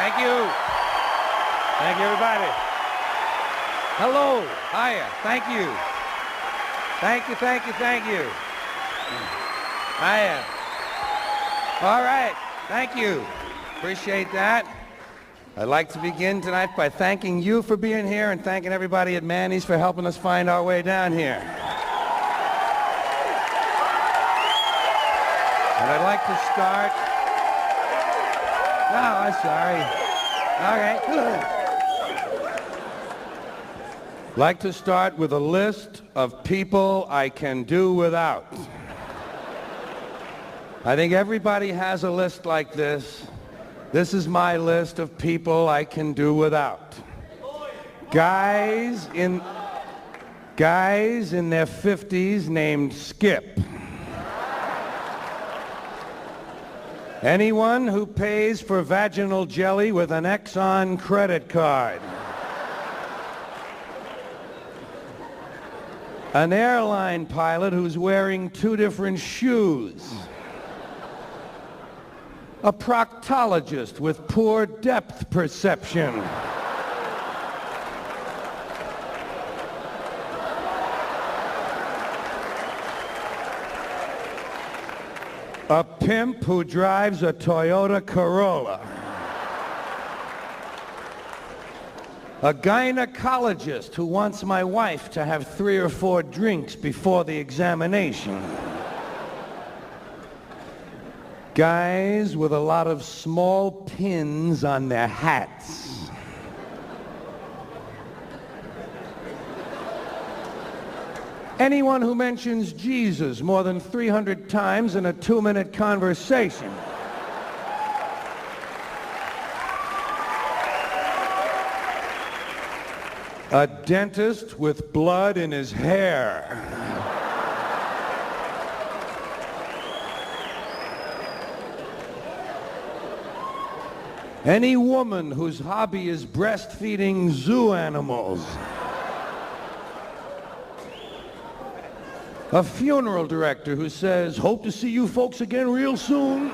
Thank you. Thank you, everybody. Hello. Hiya. Thank you. Thank you, thank you, thank you. Hiya. All right. Thank you. Appreciate that. I'd like to begin tonight by thanking you for being here and thanking everybody at Manny's for helping us find our way down here. And I'd like to start... Oh, I'm sorry. Okay. I'd like to start with a list of people I can do without. I think everybody has a list like this. This is my list of people I can do without. Guys in their 50s named Skip. Anyone who pays for vaginal jelly with an Exxon credit card. An airline pilot who's wearing 2 different shoes. A proctologist with poor depth perception. A pimp who drives a Toyota Corolla. A gynecologist who wants my wife to have 3 or 4 drinks before the examination. Guys with a lot of small pins on their hats. Anyone who mentions Jesus more than 300 times in a 2-minute conversation. A dentist with blood in his hair. Any woman whose hobby is breastfeeding zoo animals. A funeral director who says, "Hope to see you folks again real soon."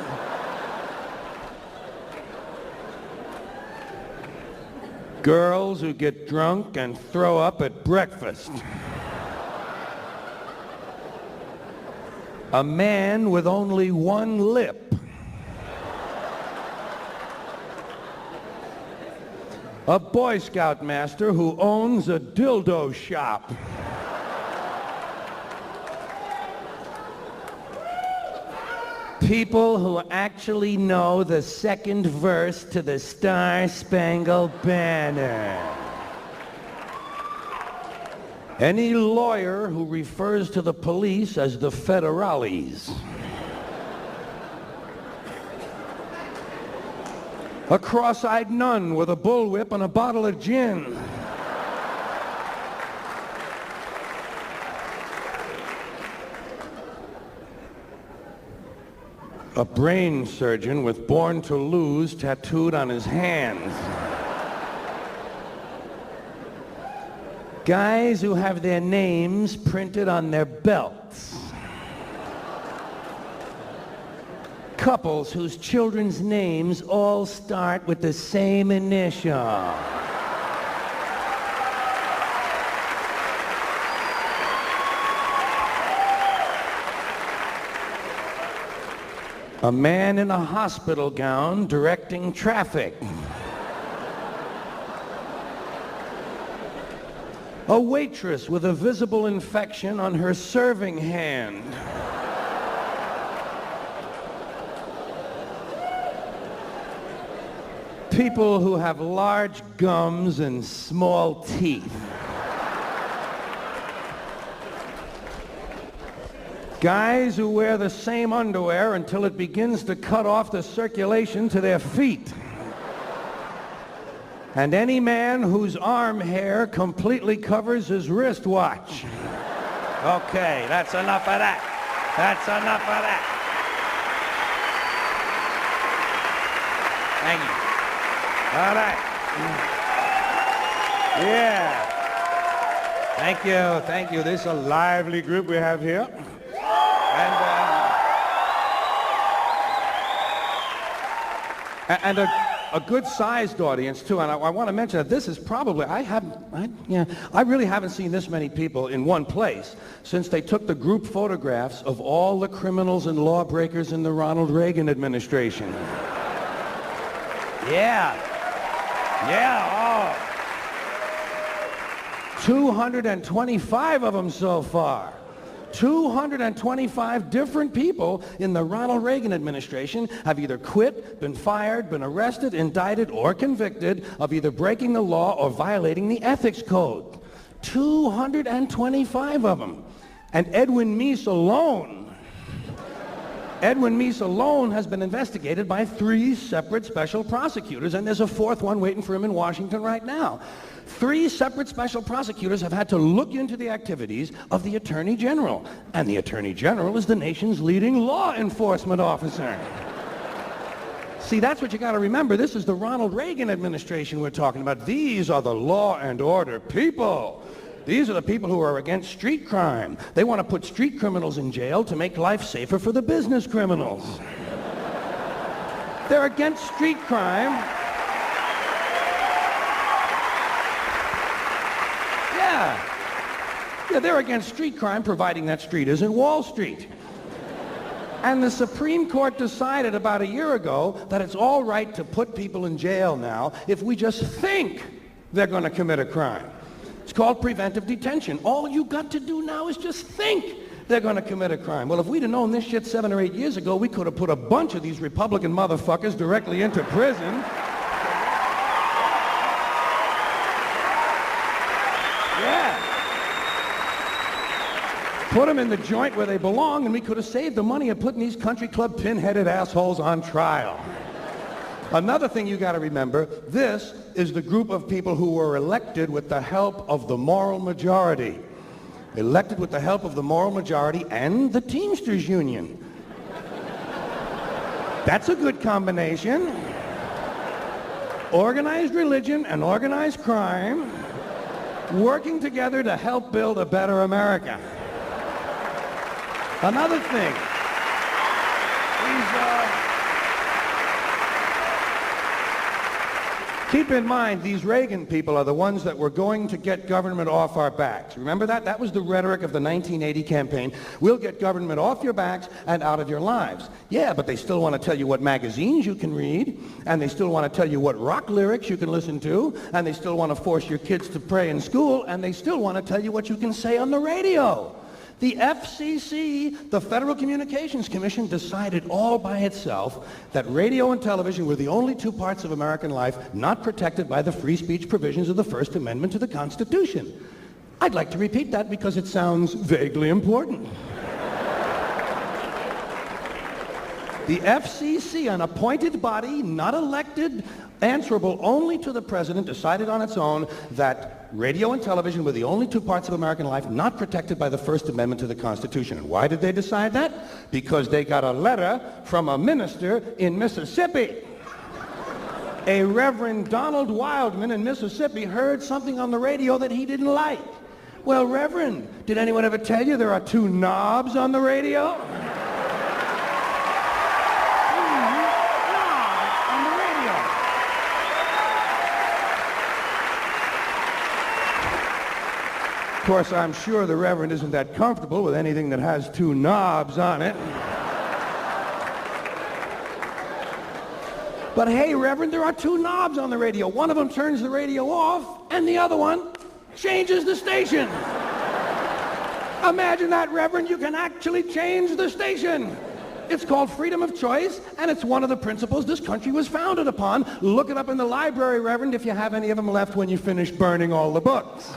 Girls who get drunk and throw up at breakfast. A man with only one lip. A Boy Scout master who owns a dildo shop. People who actually know the second verse to the Star-Spangled Banner. Any lawyer who refers to the police as the federales. A cross-eyed nun with a bullwhip and a bottle of gin. A brain surgeon with "Born to Lose" tattooed on his hands. Guys who have their names printed on their belts. Couples whose children's names all start with the same initial. A man in a hospital gown directing traffic. A waitress with a visible infection on her serving hand. People who have large gums and small teeth. Guys who wear the same underwear until it begins to cut off the circulation to their feet. And any man whose arm hair completely covers his wristwatch. Okay, that's enough of that. That's enough of that. Thank you. All right. Yeah. Thank you. This is a lively group we have here. And a good-sized audience, too, and I want to mention that this is probably, I really haven't seen this many people in one place since they took the group photographs of all the criminals and lawbreakers in the Ronald Reagan administration. Yeah. Yeah, oh. 225 of them so far. 225 different people in the Ronald Reagan administration have either quit, been fired, been arrested, indicted, or convicted of either breaking the law or violating the ethics code. 225 of them. And Edwin Meese alone has been investigated by 3 separate special prosecutors, and there's a 4th one waiting for him in Washington right now. 3 separate special prosecutors have had to look into the activities of the Attorney General, and the Attorney General is the nation's leading law enforcement officer. See, that's what you got to remember. This is the Ronald Reagan administration we're talking about. These are the law and order people. These are the people who are against street crime. They want to put street criminals in jail to make life safer for the business criminals. They're against street crime. Yeah, they're against street crime, providing that street isn't Wall Street. And the Supreme Court decided about a year ago that it's all right to put people in jail now if we just think they're going to commit a crime. It's called preventive detention. All you got to do now is just think they're going to commit a crime. Well, if we'd have known this shit 7 or 8 years ago, we could have put a bunch of these Republican motherfuckers directly into prison. Put them in the joint where they belong, and we could have saved the money of putting these country club pin-headed assholes on trial. Another thing you got to remember, this is the group of people who were elected with the help of the moral majority. Elected with the help of the moral majority and the Teamsters Union. That's a good combination. Organized religion and organized crime working together to help build a better America. Another thing, keep in mind, these Reagan people are the ones that were going to get government off our backs. Remember that? That was the rhetoric of the 1980 campaign. We'll get government off your backs and out of your lives. Yeah, but they still want to tell you what magazines you can read, and they still want to tell you what rock lyrics you can listen to, and they still want to force your kids to pray in school, and they still want to tell you what you can say on the radio. The FCC, the Federal Communications Commission, decided all by itself that radio and television were the only 2 parts of American life not protected by the free speech provisions of the First Amendment to the Constitution. I'd like to repeat that because it sounds vaguely important. The FCC, an appointed body, not elected, answerable only to the president, decided on its own that radio and television were the only 2 parts of American life not protected by the First Amendment to the Constitution. And why did they decide that? Because they got a letter from a minister in Mississippi. A Reverend Donald Wildman in Mississippi heard something on the radio that he didn't like. Well, Reverend, did anyone ever tell you there are 2 knobs on the radio? Of course, I'm sure the Reverend isn't that comfortable with anything that has 2 knobs on it. But hey, Reverend, there are 2 knobs on the radio. One of them turns the radio off, and the other one changes the station. Imagine that, Reverend. You can actually change the station. It's called freedom of choice, and it's one of the principles this country was founded upon. Look it up in the library, Reverend, if you have any of them left when you finish burning all the books.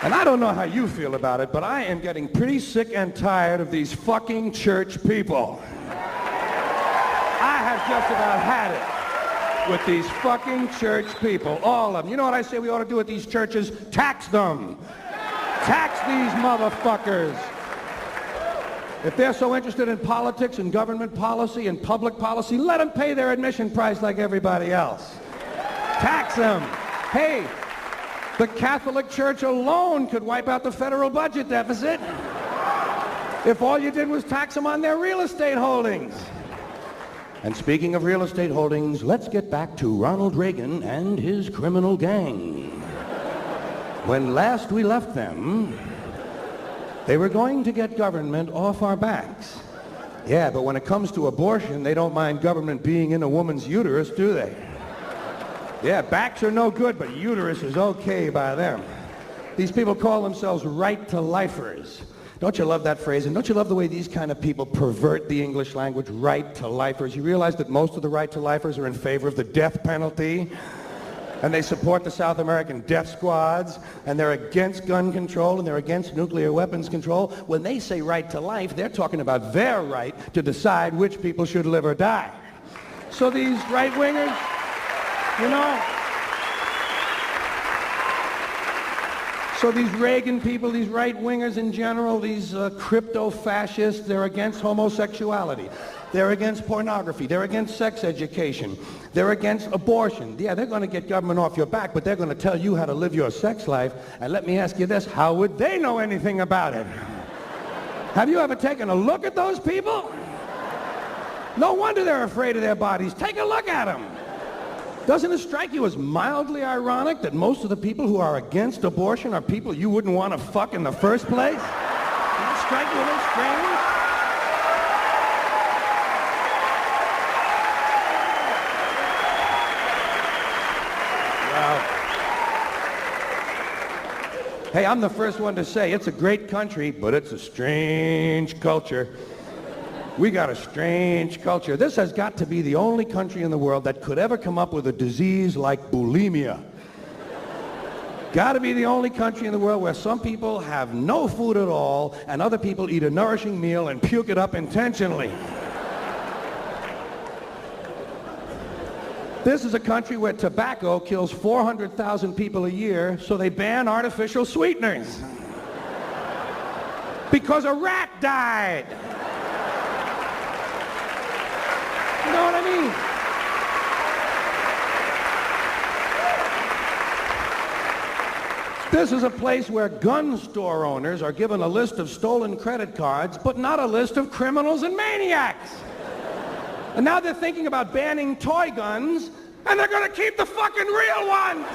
And I don't know how you feel about it, but I am getting pretty sick and tired of these fucking church people. I have just about had it with these fucking church people, all of them. You know what I say we ought to do with these churches? Tax them. Tax these motherfuckers. If they're so interested in politics and government policy and public policy, let them pay their admission price like everybody else. Tax them. Hey, The Catholic Church alone could wipe out the federal budget deficit if all you did was tax them on their real estate holdings. And speaking of real estate holdings, let's get back to Ronald Reagan and his criminal gang. When last we left them, they were going to get government off our backs. Yeah, but when it comes to abortion, they don't mind government being in a woman's uterus, do they? Yeah, backs are no good, but uterus is okay by them. These people call themselves right-to-lifers. Don't you love that phrase? And don't you love the way these kind of people pervert the English language? Right-to-lifers. You realize that most of the right-to-lifers are in favor of the death penalty? And they support the South American death squads, and they're against gun control, and they're against nuclear weapons control. When they say right to life, they're talking about their right to decide which people should live or die. So these right-wingers, you know, so these Reagan people, these right-wingers in general, these crypto-fascists, they're against homosexuality. They're against pornography. They're against sex education. They're against abortion. Yeah, they're going to get government off your back, but they're going to tell you how to live your sex life. And let me ask you this, how would they know anything about it? Have you ever taken a look at those people? No wonder they're afraid of their bodies. Take a look at them. Doesn't it strike you as mildly ironic that most of the people who are against abortion are people you wouldn't want to fuck in the first place? Doesn't it strike you a little strange? Well, hey, I'm the first one to say it's a great country, but it's a strange culture. We got a strange culture. This has got to be the only country in the world that could ever come up with a disease like bulimia. Got to be the only country in the world where some people have no food at all and other people eat a nourishing meal and puke it up intentionally. This is a country where tobacco kills 400,000 people a year, so they ban artificial sweeteners. Because a rat died. You know what I mean? This is a place where gun store owners are given a list of stolen credit cards, but not a list of criminals and maniacs. And now they're thinking about banning toy guns, and they're going to keep the fucking real ones.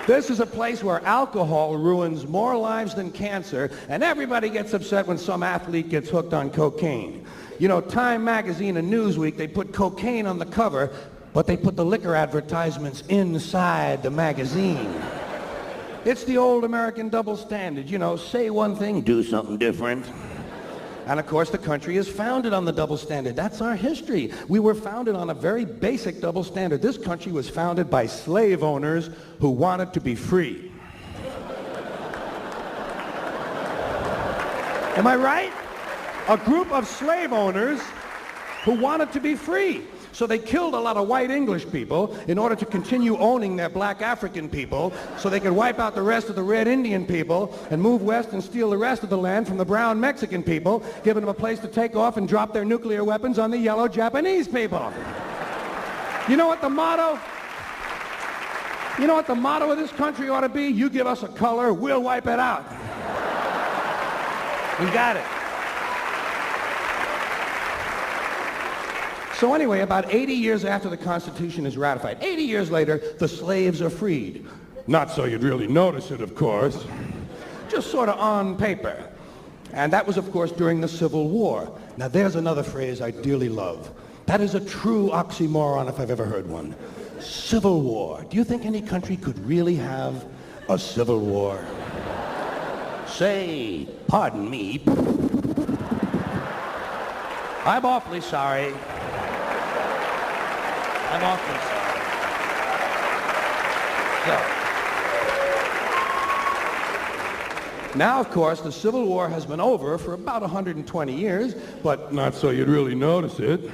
This is a place where alcohol ruins more lives than cancer, and everybody gets upset when some athlete gets hooked on cocaine. You know, Time magazine and Newsweek, they put cocaine on the cover, but they put the liquor advertisements inside the magazine. It's the old American double standard, you know, say one thing, do something different. And of course, the country is founded on the double standard. That's our history. We were founded on a very basic double standard. This country was founded by slave owners who wanted to be free. Am I right? A group of slave owners who wanted to be free. So they killed a lot of white English people in order to continue owning their black African people so they could wipe out the rest of the red Indian people and move west and steal the rest of the land from the brown Mexican people, giving them a place to take off and drop their nuclear weapons on the yellow Japanese people. You know what the motto? You know what the motto of this country ought to be? You give us a color, we'll wipe it out. We got it. So anyway, about 80 years after the Constitution is ratified, 80 years later, the slaves are freed. Not so you'd really notice it, of course. Just sort of on paper. And that was, of course, during the Civil War. Now, there's another phrase I dearly love. That is a true oxymoron if I've ever heard one. Civil War. Do you think any country could really have a civil war? Say, pardon me. I'm awfully sorry. I'm awfully sorry. So, now, of course, the Civil War has been over for about 120 years, but not so you'd really notice it.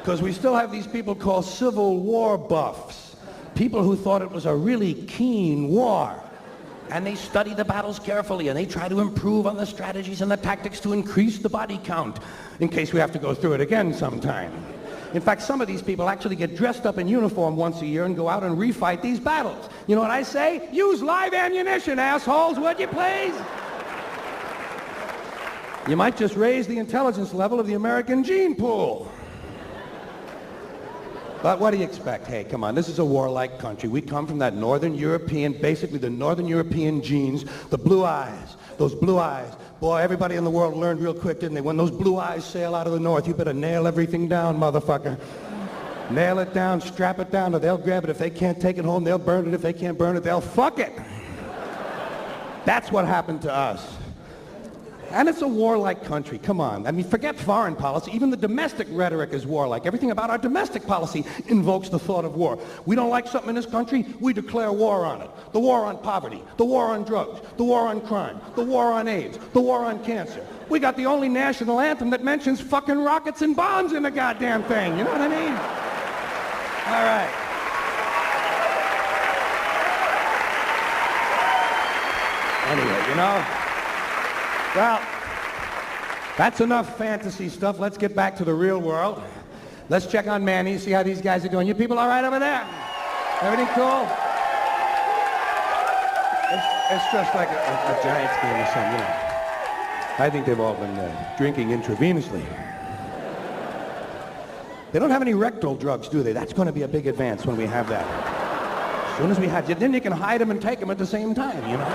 Because we still have these people called Civil War buffs. People who thought it was a really keen war. And they study the battles carefully, and they try to improve on the strategies and the tactics to increase the body count, in case we have to go through it again sometime. In fact, some of these people actually get dressed up in uniform once a year and go out and refight these battles. You know what I say? Use live ammunition, assholes, would you please? You might just raise the intelligence level of the American gene pool. But what do you expect? Hey, come on, this is a warlike country. We come from that Northern European, basically the Northern European genes, the blue eyes, those blue eyes. Boy, everybody in the world learned real quick, didn't they? When those blue eyes sail out of the north, you better nail everything down, motherfucker. Nail it down, strap it down, or they'll grab it. If they can't take it home, they'll burn it. If they can't burn it, they'll fuck it. That's what happened to us. And it's a warlike country. Come on. I mean, forget foreign policy. Even the domestic rhetoric is warlike. Everything about our domestic policy invokes the thought of war. We don't like something in this country, we declare war on it. The war on poverty, the war on drugs, the war on crime, the war on AIDS, the war on cancer. We got the only national anthem that mentions fucking rockets and bombs in the goddamn thing. You know what I mean? All right. Anyway, you know, well, that's enough fantasy stuff. Let's get back to the real world. Let's check on Manny, see how these guys are doing. You people all right over there? Everything cool? It's just like a Giants game or something, you know. I think they've all been drinking intravenously. They don't have any rectal drugs, do they? That's going to be a big advance when we have that. As soon as we have, then you can hide them and take them at the same time, you know?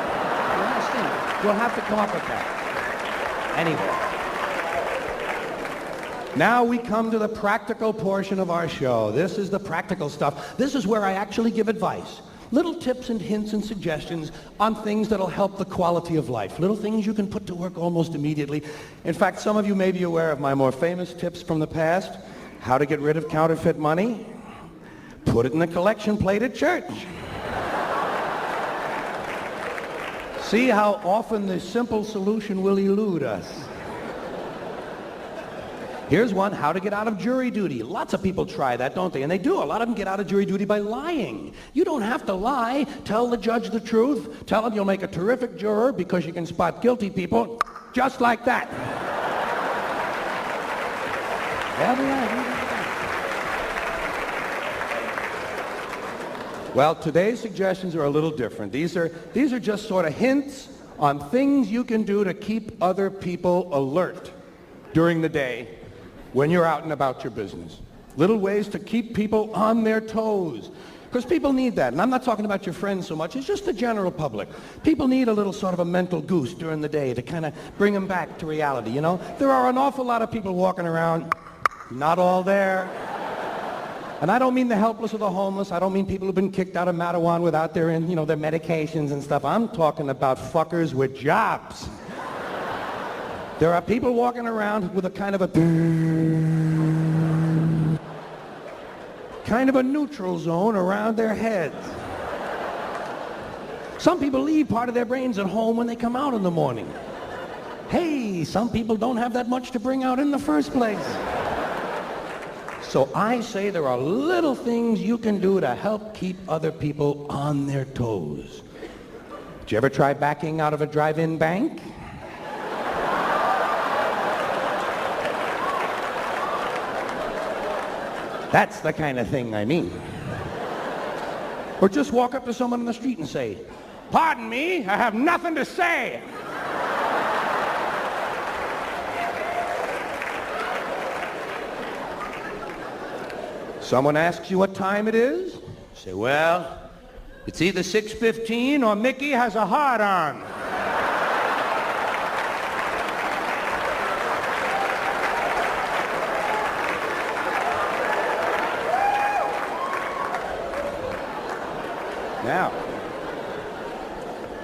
We'll have to come up with that. Anyway, now we come to the practical portion of our show. This is the practical stuff. This is where I actually give advice. Little tips and hints and suggestions on things that'll help the quality of life. Little things you can put to work almost immediately. In fact, some of you may be aware of my more famous tips from the past. How to get rid of counterfeit money. Put it in the collection plate at church. See how often the simple solution will elude us. Here's one, how to get out of jury duty. Lots of people try that, don't they? And they do. A lot of them get out of jury duty by lying. You don't have to lie. Tell the judge the truth. Tell him you'll make a terrific juror because you can spot guilty people just like that. Well, today's suggestions are a little different. These are just sort of hints on things you can do to keep other people alert during the day when you're out and about your business. Little ways to keep people on their toes. Because people need that. And I'm not talking about your friends so much. It's just the general public. People need a little sort of a mental goose during the day to kind of bring them back to reality, you know? There are an awful lot of people walking around, not all there. And I don't mean the helpless or the homeless. I don't mean people who've been kicked out of Mattawan without their, you know, their medications and stuff. I'm talking about fuckers with jobs. There are people walking around with a kind of a neutral zone around their heads. Some people leave part of their brains at home when they come out in the morning. Hey, some people don't have that much to bring out in the first place. So I say there are little things you can do to help keep other people on their toes. Did you ever try backing out of a drive-in bank? That's the kind of thing I mean. Or just walk up to someone on the street and say, "Pardon me, I have nothing to say." Someone asks you what time it is. You say, "Well, it's either 6:15 or Mickey has a heart on."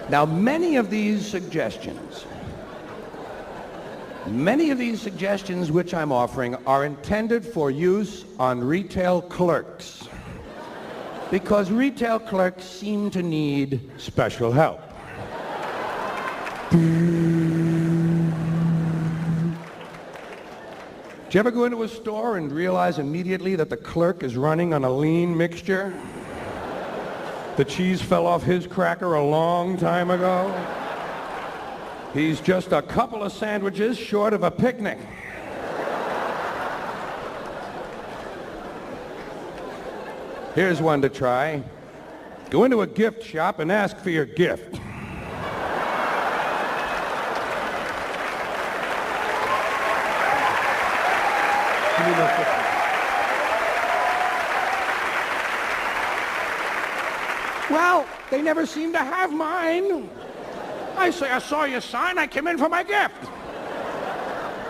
Now, many of these suggestions which I'm offering are intended for use on retail clerks because retail clerks seem to need special help. Did you ever go into a store and realize immediately that the clerk is running on a lean mixture? The cheese fell off his cracker a long time ago. He's just a couple of sandwiches short of a picnic. Here's one to try. Go into a gift shop and ask for your gift. Well, they never seem to have mine. I say, I saw your sign, I came in for my gift.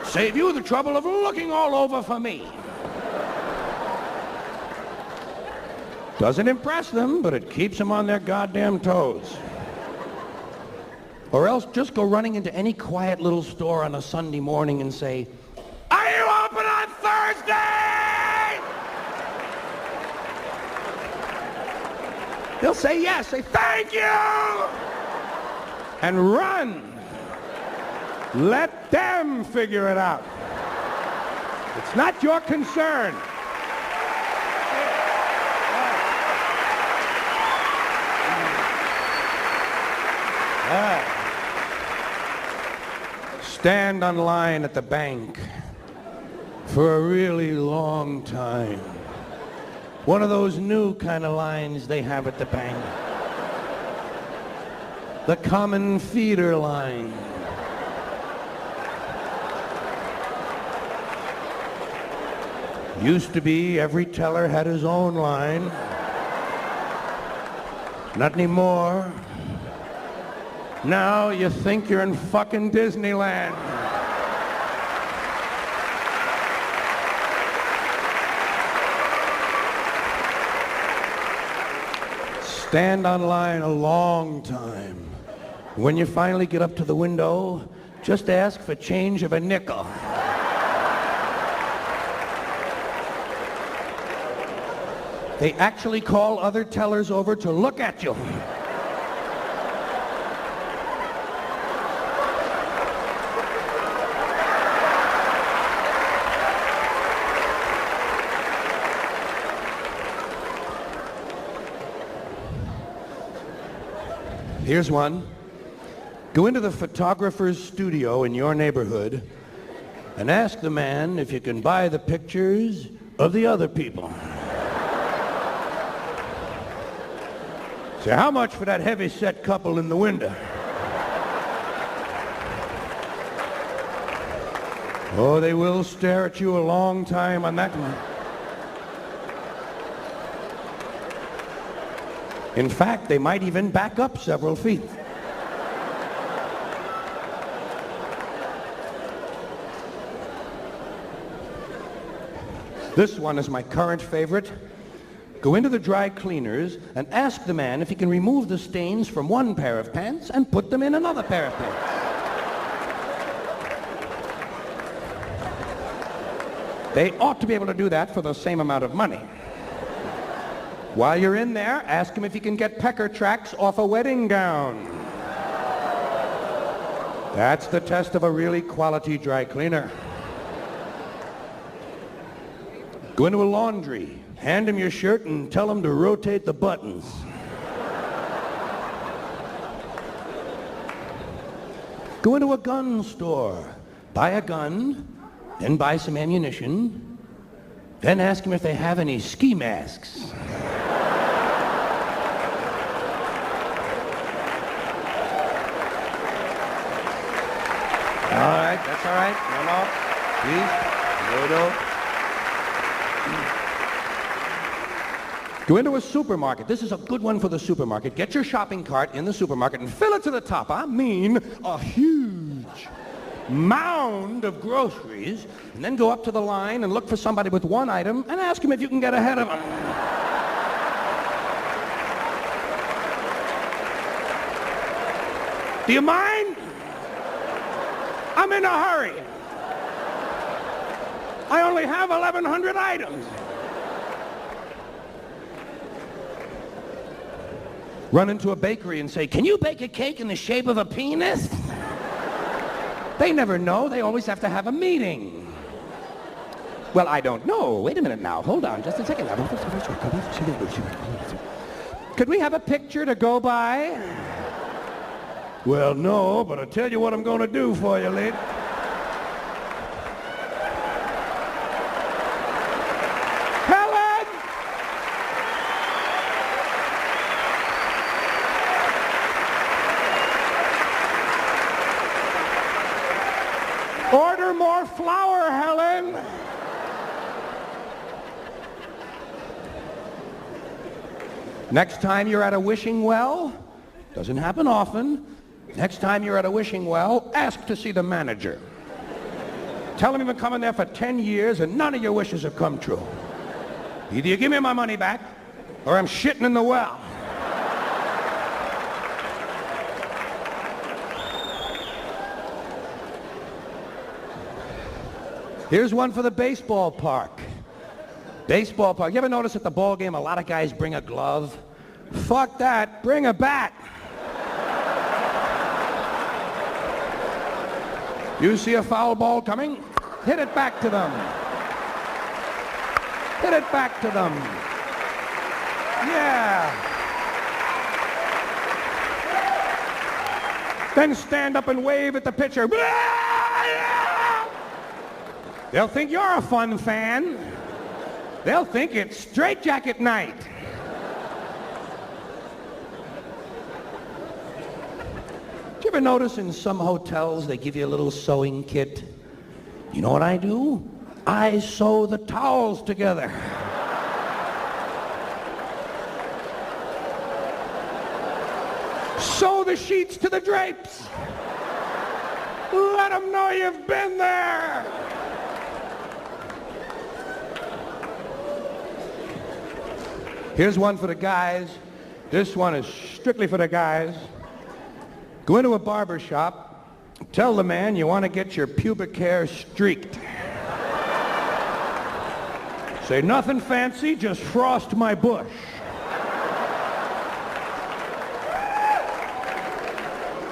Save you the trouble of looking all over for me. Doesn't impress them, but it keeps them on their goddamn toes. Or else just go running into any quiet little store on a Sunday morning and say, "Are you open on Thursday?" They'll say yes, say thank you, and run. Let them figure it out. It's not your concern. Stand on line at the bank for a really long time. One of those new kind of lines they have at the bank. The common feeder line. Used to be every teller had his own line. Not anymore. Now you think you're in fucking Disneyland. Stand on line a long time. When you finally get up to the window, just ask for change of a nickel. They actually call other tellers over to look at you. Here's one. Go into the photographer's studio in your neighborhood and ask the man if you can buy the pictures of the other people. Say, how much for that heavy-set couple in the window? Oh, they will stare at you a long time on that one. In fact, they might even back up several feet. This one is my current favorite. Go into the dry cleaners and ask the man if he can remove the stains from one pair of pants and put them in another pair of pants. They ought to be able to do that for the same amount of money. While you're in there, ask him if he can get pecker tracks off a wedding gown. That's the test of a really quality dry cleaner. Go into a laundry, hand him your shirt and tell him to rotate the buttons. Go into a gun store, buy a gun, then buy some ammunition, then ask him if they have any ski masks. All right, that's all right. No, please. No. Go into a supermarket. This is a good one for the supermarket. Get your shopping cart in the supermarket and fill it to the top. I mean, a huge mound of groceries. And then go up to the line and look for somebody with one item and ask him if you can get ahead of them. Do you mind? I'm in a hurry. I only have 1,100 items. Run into a bakery and say, "Can you bake a cake in the shape of a penis?" They never know. They always have to have a meeting. Well, I don't know. Wait a minute now. Hold on just a second. Could we have a picture to go by? Well, no, but I'll tell you what I'm going to do for you, lady. Helen! Order more flour, Helen. Next time you're at a wishing well, doesn't happen often, next time you're at a wishing well, ask to see the manager. Tell him you've been coming there for 10 years and none of your wishes have come true. Either you give me my money back or I'm shitting in the well. Here's one for the baseball park. Baseball park. You ever notice at the ball game a lot of guys bring a glove? Fuck that. Bring a bat. You see a foul ball coming? Hit it back to them. Hit it back to them. Yeah. Then stand up and wave at the pitcher. They'll think you're a fun fan. They'll think it's straitjacket night. Do you ever notice in some hotels they give you a little sewing kit? You know what I do? I sew the towels together. Sew the sheets to the drapes. Let them know you've been there. Here's one for the guys. This one is strictly for the guys. Go into a barber shop, tell the man you want to get your pubic hair streaked. Say nothing fancy, just frost my bush.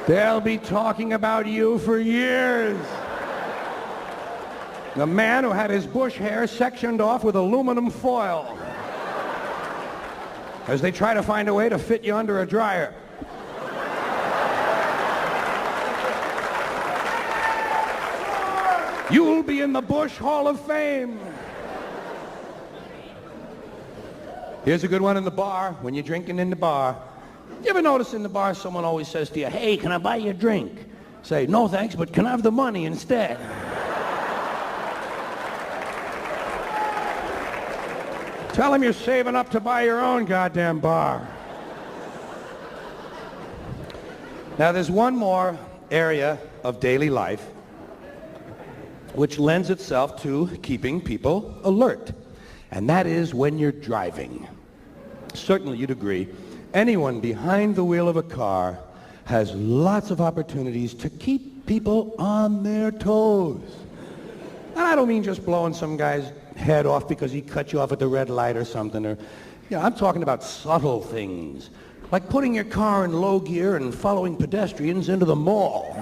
They'll be talking about you for years. The man who had his bush hair sectioned off with aluminum foil as they try to find a way to fit you under a dryer. You'll be in the Bush Hall of Fame. Here's a good one in the bar, when you're drinking in the bar. You ever notice in the bar someone always says to you, hey, can I buy you a drink? Say, no thanks, but can I have the money instead? Tell them you're saving up to buy your own goddamn bar. Now there's one more area of daily life which lends itself to keeping people alert, and that is when you're driving. Certainly you'd agree, anyone behind the wheel of a car has lots of opportunities to keep people on their toes. And I don't mean just blowing some guy's head off because he cut you off at the red light or something, or, you know, I'm talking about subtle things, like putting your car in low gear and following pedestrians into the mall.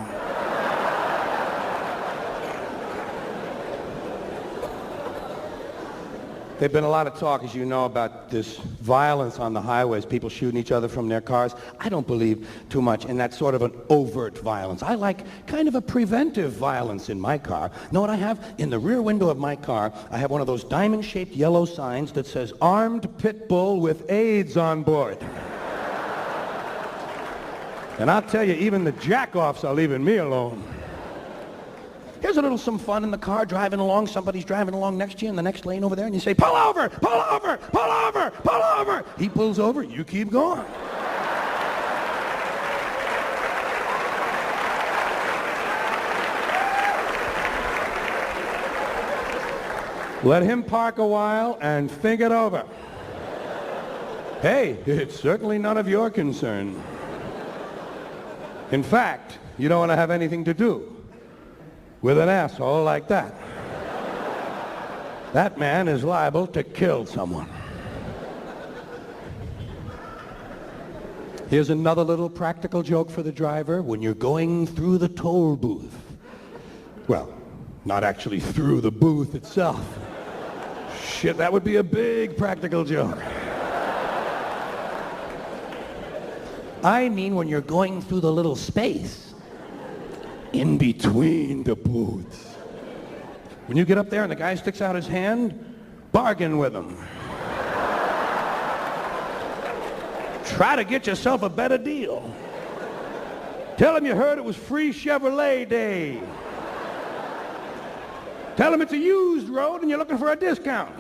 There's been a lot of talk, as you know, about this violence on the highways, people shooting each other from their cars. I don't believe too much in that sort of an overt violence. I like kind of a preventive violence in my car. Know what I have? In the rear window of my car, I have one of those diamond-shaped yellow signs that says, armed pit bull with AIDS on board. And I'll tell you, even the jack-offs are leaving me alone. Here's a little some fun in the car, driving along. Somebody's driving along next to you in the next lane over there, and you say, pull over, pull over, pull over, pull over. He pulls over, you keep going. Let him park a while and think it over. Hey, it's certainly none of your concern. In fact, you don't want to have anything to do with an asshole like that. That man is liable to kill someone. Here's another little practical joke for the driver. When you're going through the toll booth, well, not actually through the booth itself. Shit, that would be a big practical joke. I mean when you're going through the little space in between the booths. When you get up there and the guy sticks out his hand, bargain with him. Try to get yourself a better deal. Tell him you heard it was free Chevrolet day. Tell him it's a used road and you're looking for a discount.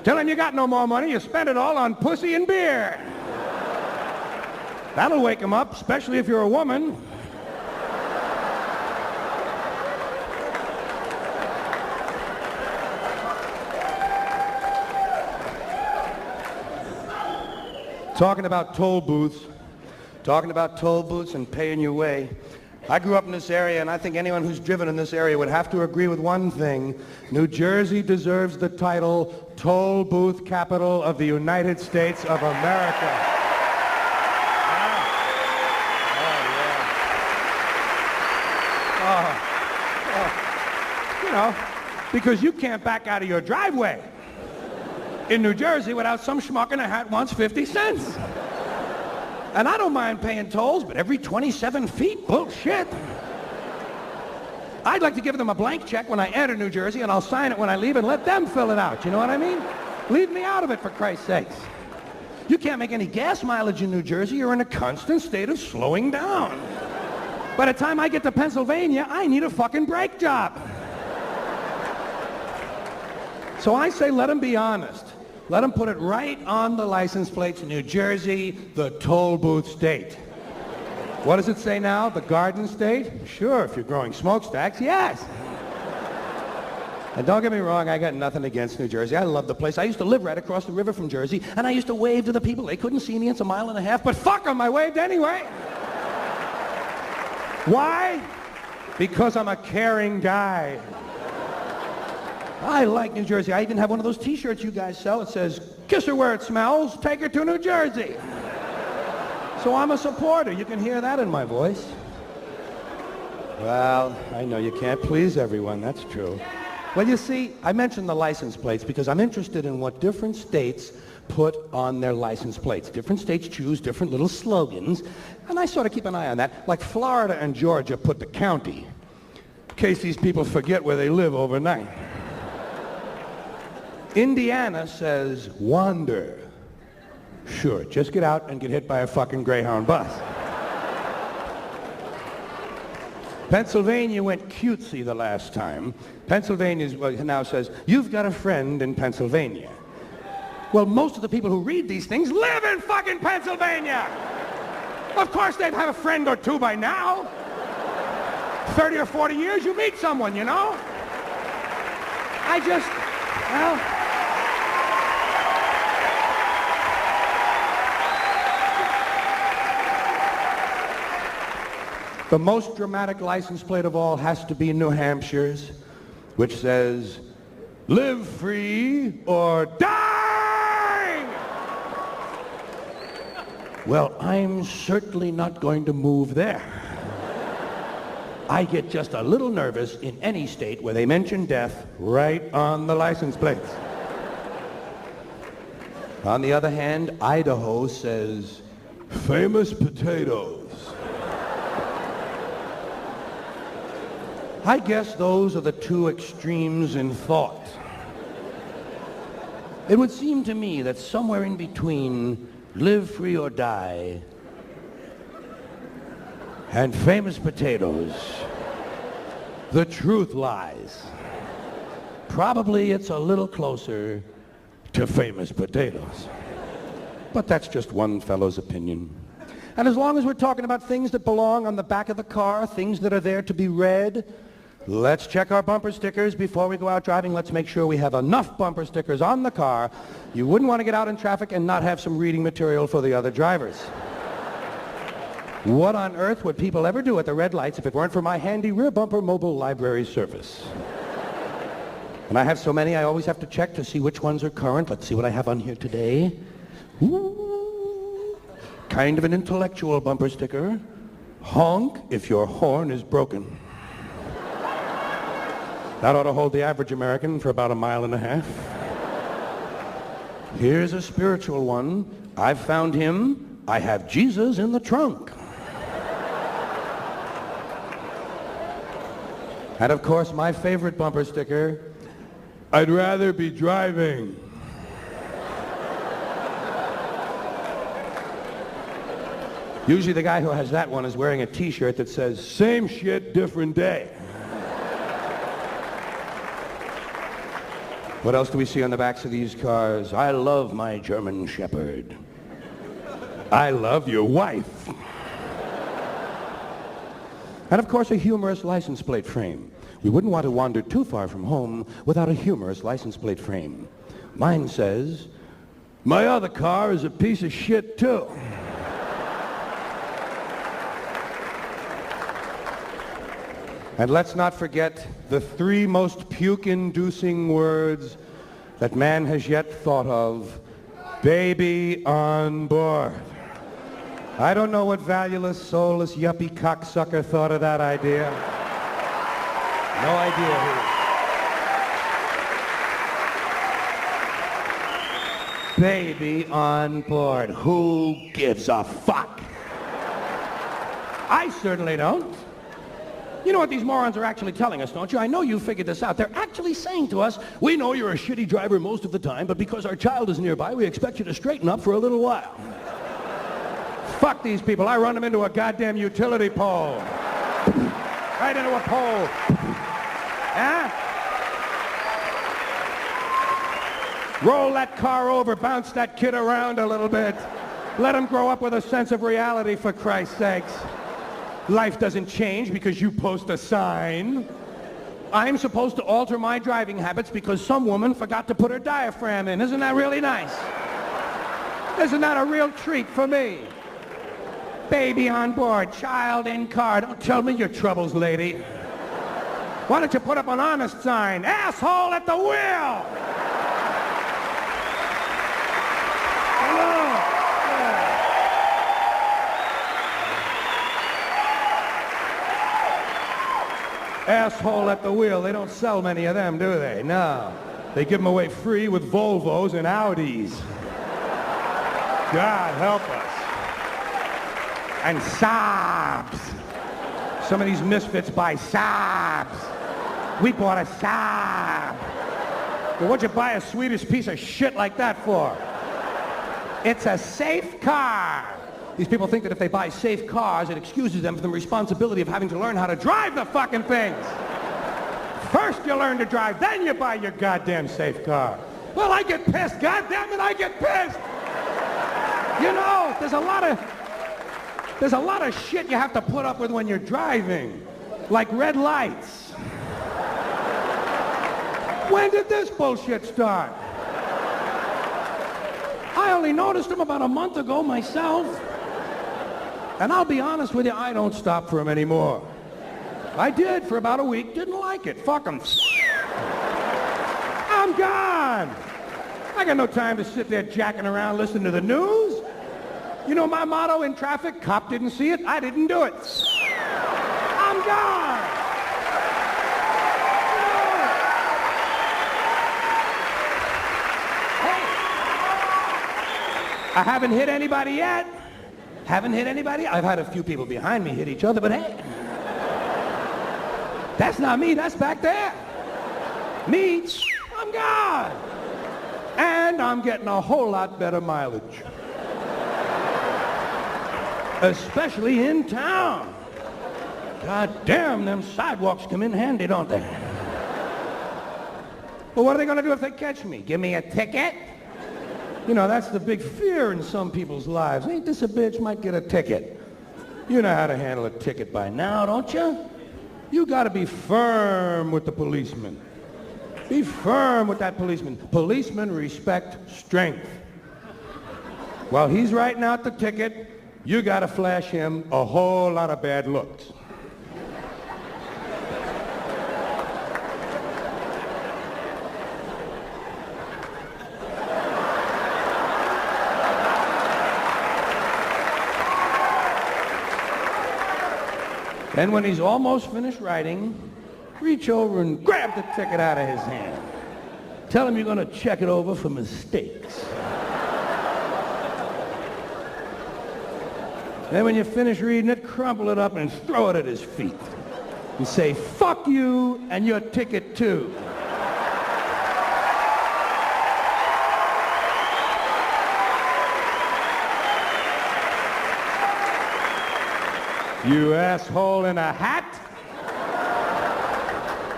Tell him you got no more money, you spent it all on pussy and beer. That'll wake him up, especially if you're a woman. Talking about toll booths and paying your way. I grew up in this area, and I think anyone who's driven in this area would have to agree with one thing. New Jersey deserves the title Toll Booth Capital of the United States of America. You know, because you can't back out of your driveway in New Jersey without some schmuck in a hat wants 50 cents. And I don't mind paying tolls, but every 27 feet, bullshit. I'd like to give them a blank check when I enter New Jersey, and I'll sign it when I leave and let them fill it out. You know what I mean? Leave me out of it, for Christ's sakes. You can't make any gas mileage in New Jersey. You're in a constant state of slowing down. By the time I get to Pennsylvania, I need a fucking brake job. So I say let them be honest. Let them put it right on the license plates, New Jersey, the toll booth state. What does it say now? The Garden State? Sure, if you're growing smokestacks, yes. And don't get me wrong, I got nothing against New Jersey. I love the place. I used to live right across the river from Jersey, and I used to wave to the people. They couldn't see me. It's a mile and a half, but fuck them, I waved anyway. Why? Because I'm a caring guy. I like New Jersey. I even have one of those t-shirts you guys sell. It says, kiss her where it smells, take her to New Jersey. So I'm a supporter. You can hear that in my voice. Well, I know you can't please everyone. That's true. Well, you see, I mentioned the license plates because I'm interested in what different states put on their license plates. Different states choose different little slogans, and I sort of keep an eye on that. Like Florida and Georgia put the county, in case these people forget where they live overnight. Indiana says, wander. Sure, just get out and get hit by a fucking Greyhound bus. Pennsylvania went cutesy the last time. Pennsylvania now says, you've got a friend in Pennsylvania. Well, most of the people who read these things live in fucking Pennsylvania. Of course they'd have a friend or two by now. 30 or 40 years, you meet someone, you know? Well... The most dramatic license plate of all has to be New Hampshire's, which says, live free or die! Well, I'm certainly not going to move there. I get just a little nervous in any state where they mention death right on the license plates. On the other hand, Idaho says, famous potatoes. I guess those are the two extremes in thought. It would seem to me that somewhere in between live free or die and famous potatoes, the truth lies. Probably it's a little closer to famous potatoes. But that's just one fellow's opinion. And as long as we're talking about things that belong on the back of the car, things that are there to be read, let's check our bumper stickers before we go out driving. Let's make sure we have enough bumper stickers on the car. You wouldn't want to get out in traffic and not have some reading material for the other drivers. What on earth would people ever do at the red lights if it weren't for my handy rear bumper mobile library service? And I have so many, I always have to check to see which ones are current. Let's see what I have on here today. Ooh, kind of an intellectual bumper sticker. Honk if your horn is broken. That ought to hold the average American for about a mile and a half. Here's a spiritual one. I've found him, I have Jesus in the trunk. And of course, my favorite bumper sticker, I'd rather be driving. Usually the guy who has that one is wearing a t-shirt that says, same shit, different day. What else do we see on the backs of these cars? I love my German Shepherd. I love your wife. And of course, a humorous license plate frame. We wouldn't want to wander too far from home without a humorous license plate frame. Mine says, my other car is a piece of shit too. And let's not forget the 3 most puke-inducing words that man has yet thought of. Baby on board. I don't know what valueless, soulless, yuppie cocksucker thought of that idea. No idea who. Baby on board. Who gives a fuck? I certainly don't. You know what these morons are actually telling us, don't you? I know you figured this out. They're actually saying to us, we know you're a shitty driver most of the time, but because our child is nearby, we expect you to straighten up for a little while. Fuck these people. I run them into a goddamn utility pole. Right into a pole. Huh? Roll that car over, bounce that kid around a little bit. Let him grow up with a sense of reality, for Christ's sakes. Life doesn't change because you post a sign. I'm supposed to alter my driving habits because some woman forgot to put her diaphragm in. Isn't that really nice? Isn't that a real treat for me? Baby on board, child in car. Don't tell me your troubles, lady. Why don't you put up an honest sign? Asshole at the wheel! Hello. Asshole at the wheel. They don't sell many of them, do they? No. They give them away free with Volvos and Audis. God help us. And Saabs. Some of these misfits buy Saabs. We bought a Saab. Well, what'd you buy a Swedish piece of shit like that for? It's a safe car. These people think that if they buy safe cars, it excuses them from the responsibility of having to learn how to drive the fucking things. First you learn to drive, then you buy your goddamn safe car. Well, I get pissed, goddamn it, I get pissed. You know, there's a lot of shit you have to put up with when you're driving, like red lights. When did this bullshit start? I only noticed them about a month ago myself. And I'll be honest with you, I don't stop for them anymore. I did for about a week, didn't like it. Fuck them. I'm gone. I got no time to sit there jacking around listening to the news. You know my motto in traffic? Cop didn't see it, I didn't do it. I'm gone. Hey, I haven't hit anybody yet. Haven't hit anybody? I've had a few people behind me hit each other, but hey. That's not me, that's back there. Me, I'm gone. And I'm getting a whole lot better mileage. Especially in town. God damn, them sidewalks come in handy, don't they? Well, what are they going to do if they catch me? Give me a ticket? You know, that's the big fear in some people's lives. Ain't this a bitch? Might get a ticket. You know how to handle a ticket by now, don't you? You got to be firm with the policeman. Be firm with that policeman. Policemen respect strength. While he's writing out the ticket, you got to flash him a whole lot of bad looks. Then when he's almost finished writing, reach over and grab the ticket out of his hand. Tell him you're going to check it over for mistakes. Then when you finish reading it, crumple it up and throw it at his feet. And say, fuck you and your ticket too. You asshole in a hat.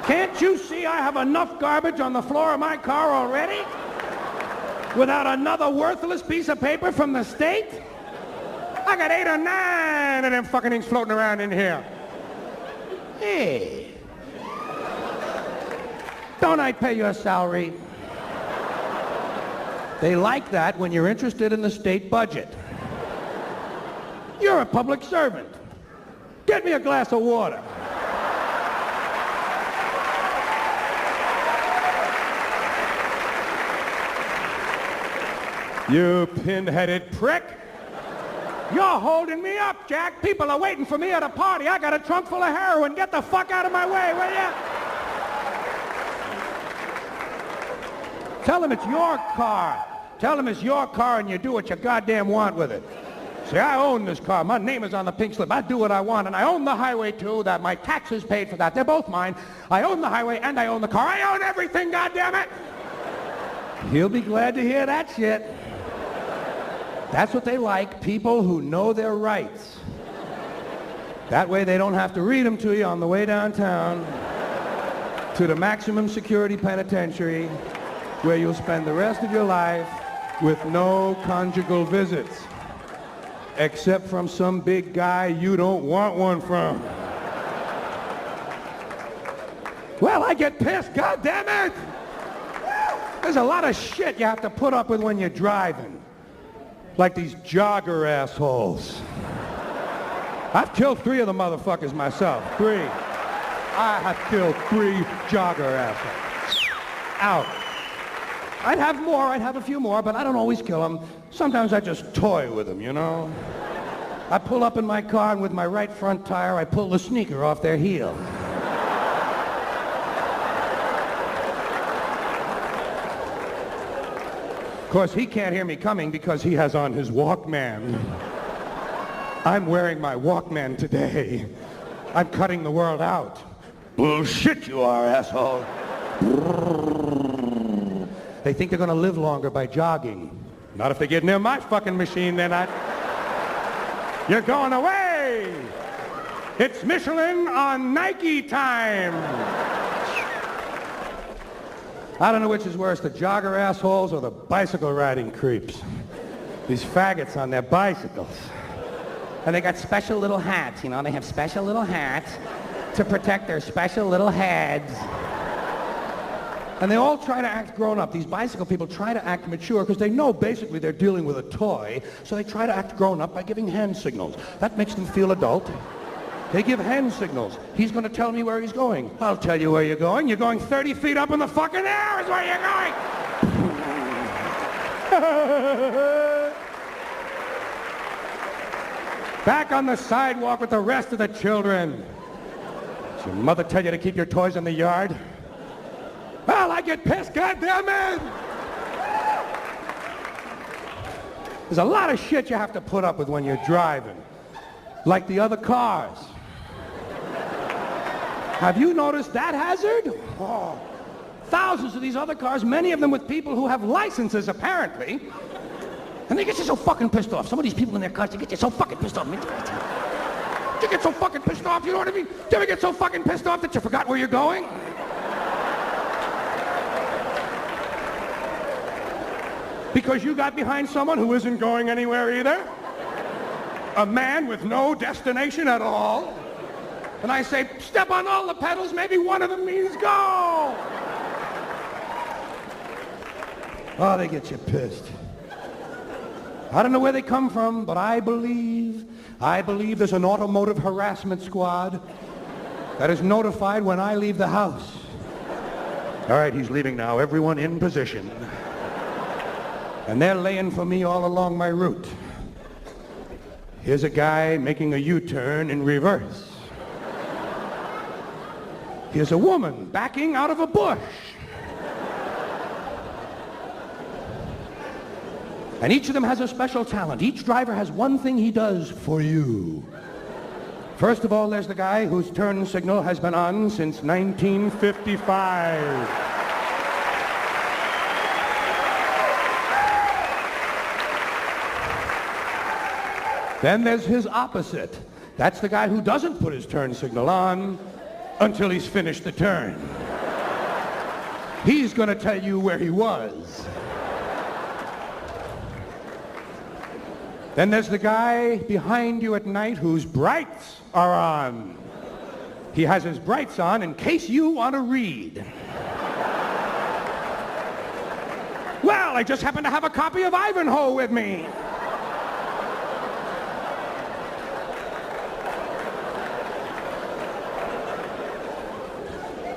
Can't you see I have enough garbage on the floor of my car already? Without another worthless piece of paper from the state? I got 8 or 9 of them fucking things floating around in here. Hey. Don't I pay your salary? They like that when you're interested in the state budget. You're a public servant. Get me a glass of water. You pin-headed prick. You're holding me up, Jack. People are waiting for me at a party. I got a trunk full of heroin. Get the fuck out of my way, will ya? Tell them it's your car. Tell them it's your car and you do what you goddamn want with it. See, I own this car. My name is on the pink slip. I do what I want, and I own the highway, too. That my taxes paid for that. They're both mine. I own the highway, and I own the car. I own everything, goddammit! He'll be glad to hear that shit. That's what they like, people who know their rights. That way they don't have to read them to you on the way downtown to the maximum security penitentiary where you'll spend the rest of your life with no conjugal visits. Except from some big guy you don't want one from. Well, I get pissed, goddammit! There's a lot of shit you have to put up with when you're driving. Like these jogger assholes. I've killed 3 of the motherfuckers myself. 3. I have killed 3 jogger assholes. Out. I'd have more, I'd have a few more, but I don't always kill them. Sometimes I just toy with them, you know? I pull up in my car and with my right front tire, I pull the sneaker off their heel. Of course, he can't hear me coming because he has on his Walkman. I'm wearing my Walkman today. I'm cutting the world out. Bullshit you are, asshole. They think they're gonna live longer by jogging. Not if they get near my fucking machine, they're not. You're going away! It's Michelin on Nike time! I don't know which is worse, the jogger assholes or the bicycle riding creeps. These faggots on their bicycles. And they got special little hats, you know, they have special little hats to protect their special little heads. And they all try to act grown up. These bicycle people try to act mature because they know basically they're dealing with a toy, so they try to act grown up by giving hand signals. That makes them feel adult. They give hand signals. He's going to tell me where he's going. I'll tell you where you're going. You're going 30 feet up in the fucking air is where you're going. Back on the sidewalk with the rest of the children. Did your mother tell you to keep your toys in the yard? Well, I get pissed, goddammit! There's a lot of shit you have to put up with when you're driving. Like the other cars. Have you noticed that hazard? Oh, thousands of these other cars, many of them with people who have licenses, apparently. And they get you so fucking pissed off. Some of these people in their cars, they get you so fucking pissed off. You get so fucking pissed off, you know what I mean? Do you ever get so fucking pissed off that you forgot where you're going? Because you got behind someone who isn't going anywhere either? A man with no destination at all? And I say, step on all the pedals, maybe one of them means go! Oh, they get you pissed. I don't know where they come from, but I believe there's an automotive harassment squad that is notified when I leave the house. All right, he's leaving now. Everyone in position. And they're laying for me all along my route. Here's a guy making a U-turn in reverse. Here's a woman backing out of a bush. And each of them has a special talent. Each driver has one thing he does for you. First of all, there's the guy whose turn signal has been on since 1955. Then there's his opposite. That's the guy who doesn't put his turn signal on until he's finished the turn. He's going to tell you where he was. Then there's the guy behind you at night whose brights are on. He has his brights on in case you want to read. Well, I just happen to have a copy of Ivanhoe with me.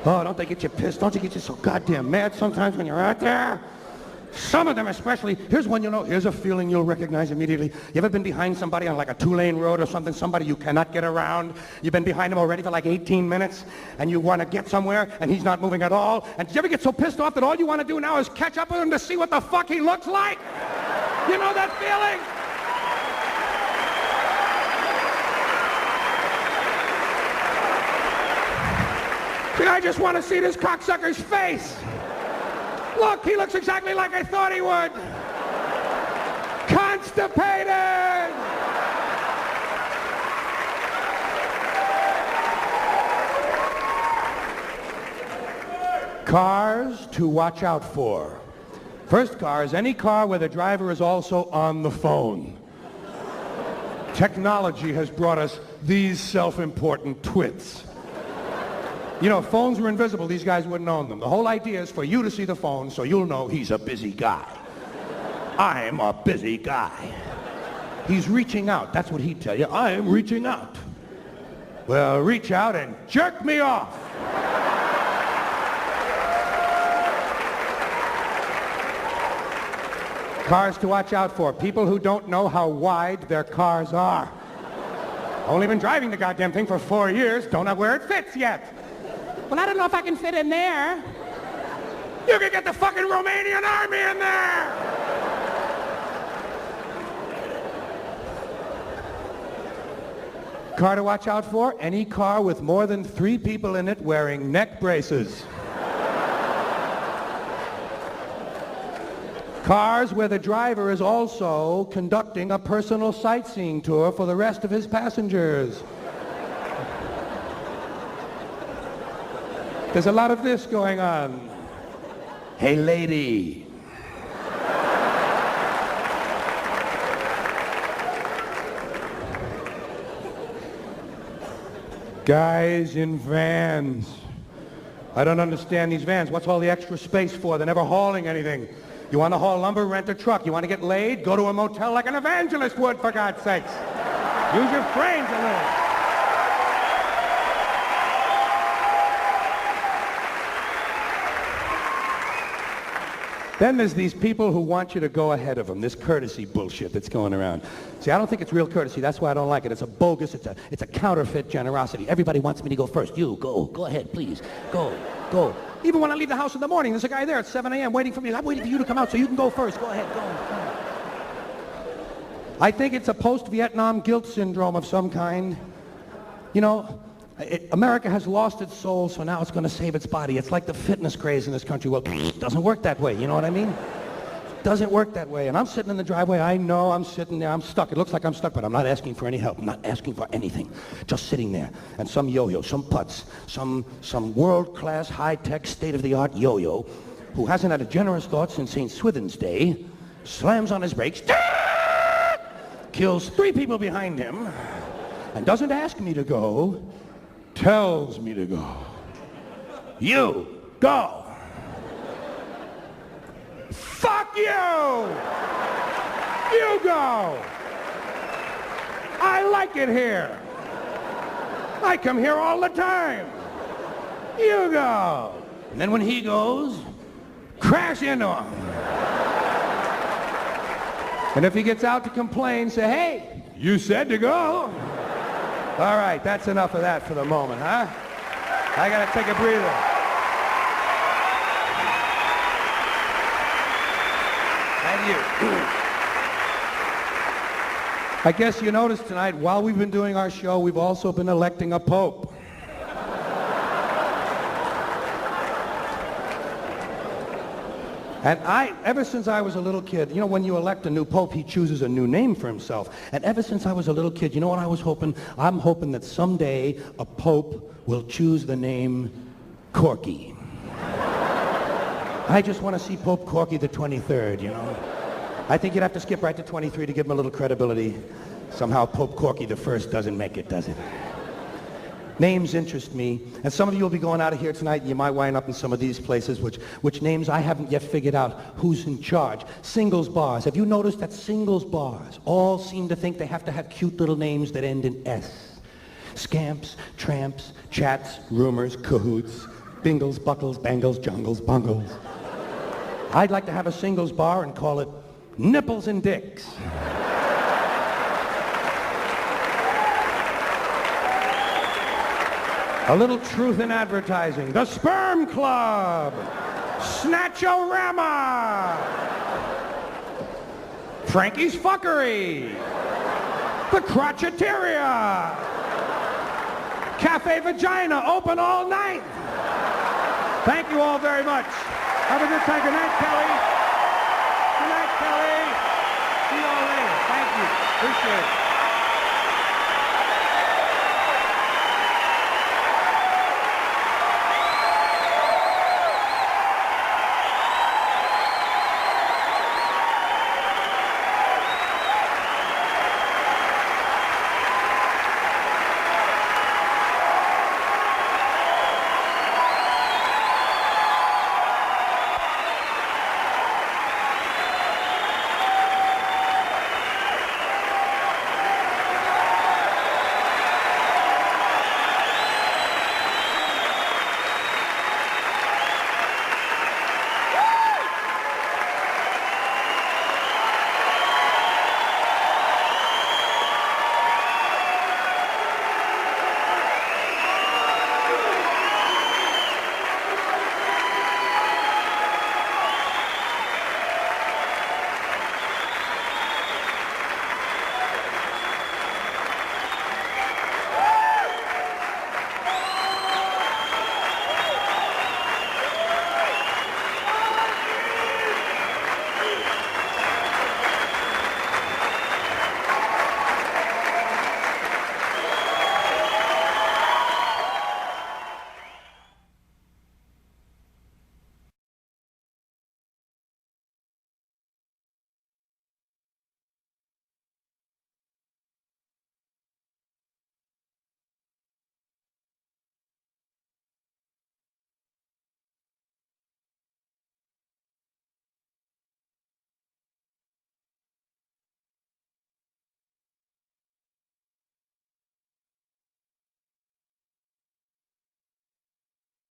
Oh, don't they get you pissed? Don't you get you so goddamn mad sometimes when you're out there? Some of them especially. Here's one here's a feeling you'll recognize immediately. You ever been behind somebody on like a 2-lane road or something, somebody you cannot get around? You've been behind him already for like 18 minutes, and you want to get somewhere, and he's not moving at all? And did you ever get so pissed off that all you want to do now is catch up with him to see what the fuck he looks like? You know that feeling? See, I just want to see this cocksucker's face. Look, he looks exactly like I thought he would. Constipated! Cars to watch out for. First car is any car where the driver is also on the phone. Technology has brought us these self-important twits. You know, if phones were invisible, these guys wouldn't own them. The whole idea is for you to see the phone so you'll know he's a busy guy. I'm a busy guy. He's reaching out. That's what he'd tell you. I am reaching out. Well, reach out and jerk me off. Cars to watch out for. People who don't know how wide their cars are. Only been driving the goddamn thing for 4 years. Don't know where it fits yet. Well, I don't know if I can fit in there. You can get the fucking Romanian army in there! Car to watch out for? Any car with more than 3 people in it wearing neck braces. Cars where the driver is also conducting a personal sightseeing tour for the rest of his passengers. There's a lot of this going on. Hey, lady. Guys in vans. I don't understand these vans. What's all the extra space for? They're never hauling anything. You want to haul lumber, rent a truck. You want to get laid, go to a motel like an evangelist would, for God's sakes. Use your brains a little. Then there's these people who want you to go ahead of them, this courtesy bullshit that's going around. See, I don't think it's real courtesy. That's why I don't like it. It's a bogus, it's a counterfeit generosity. Everybody wants me to go first. You, go ahead, please. Go. Even when I leave the house in the morning, there's a guy there at 7 a.m. waiting for me. I'm waiting for you to come out so you can go first. Go ahead, go. I think it's a post-Vietnam guilt syndrome of some kind. You know, America has lost its soul, so now it's going to save its body. It's like the fitness craze in this country. Well, it doesn't work that way, you know what I mean? It doesn't work that way. And I'm sitting in the driveway. I know I'm sitting there. I'm stuck. It looks like I'm stuck, but I'm not asking for any help. I'm not asking for anything. Just sitting there. And some yo-yo, some putz, some world-class, high-tech, state-of-the-art yo-yo who hasn't had a generous thought since St. Swithin's Day slams on his brakes, kills 3 people behind him, and doesn't ask me to go, tells me to go. You, go. Fuck you! You go! I like it here. I come here all the time. You go. And then when he goes, crash into him. And if he gets out to complain, say, hey, you said to go. All right, that's enough of that for the moment, huh? I gotta take a breather. Thank you. I guess you noticed tonight, while we've been doing our show, we've also been electing a pope. And ever since I was a little kid, you know, when you elect a new pope, he chooses a new name for himself. And ever since I was a little kid, you know what I was hoping? I'm hoping that someday a pope will choose the name Corky. I just want to see Pope Corky the 23rd, you know. I think you'd have to skip right to 23 to give him a little credibility. Somehow Pope Corky the first doesn't make it, does it? Names interest me, and some of you will be going out of here tonight. You might wind up in some of these places, which names I haven't yet figured out who's in charge. Singles bars. Have you noticed that singles bars all seem to think they have to have cute little names that end in S? Scamps, tramps, chats, rumors, cahoots, bingles, buckles, bangles, jungles, bungles. I'd like to have a singles bar and call it Nipples and Dicks. A little truth in advertising. The Sperm Club. Snatch-O-Rama. Frankie's Fuckery. The Crotcheteria. Cafe Vagina, open all night. Thank you all very much. Have a good time. Good night, Kelly. Good night, Kelly. See you all later. Thank you. Appreciate it.